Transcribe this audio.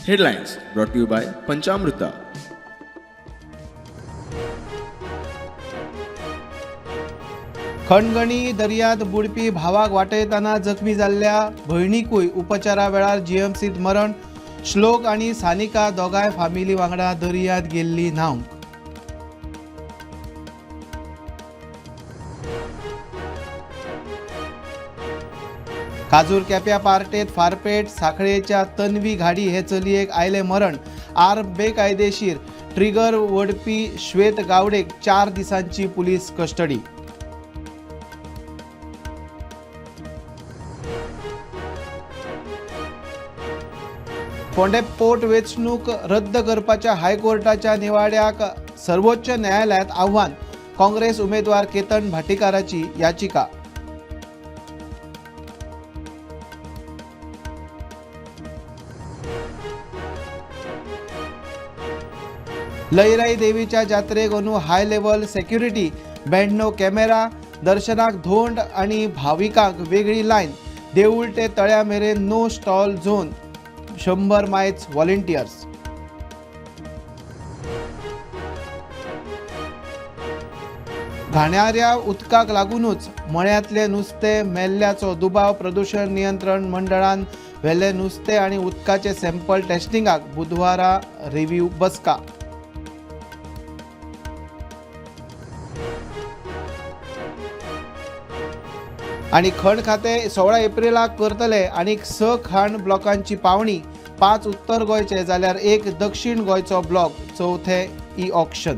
Headlines brought to you by Panchamrita. खणगणी दर्यांत बुडपी भावाक वाटयतना जखमी जाल्ल्या भयणीकूय उपचारा वेळार जीएमसीत मरण. श्लोक आनी सानिका दोगांय फामिली वांगडा दर्यांत गेल्ली न्हावंक. काजूर केप्या पार्टेत फारपेट साखळेच्या तन्वी घाडी हे चलयेक आयले मरण. आर्म बेकायदेशीर ट्रिगर ओडपी श्वेत गावडेक 4 दिसांची पुलीस कस्टडी. फोंडे पोर्ट वेंचणूक रद्द करपाच्या हायकोर्टाच्या निवाड्याक सर्वोच्च न्यायालयात आव्हान. काँग्रेस उमेदवार केतन भाटीकाराची याचिका. लईराई देवीच्या जात्रेक अंदू हाय लेवल सेक्युरिटी. 92 कॅमेरा. दर्शनाक धोंड आणि भाविकांक वेगळी लायन. देऊळ ते तळ्या मेरेन नो स्टॉल झोन. 100 मायच व्हॉलंटियर्स. घाण्याऱ्या उदकाक लागूनच मळ्यांतले नुस्तें मेल्ल्याचो दुबाव. प्रदूषण नियंत्रण मंडळान व्हेल्ले नुस्तें आनी उदकाचे सॅम्पल टेस्टिंगाक बुधवारा रिव्ह्यू बसका. आणि खण खाते 16 एप्रिलाक करतले आनीक 6 खाण ब्लॉकांची पावणी. 5 उत्तर गोंयचे जाल्यार 1 दक्षिण गोंयचो ब्लॉक. चौथे ई ऑक्शन.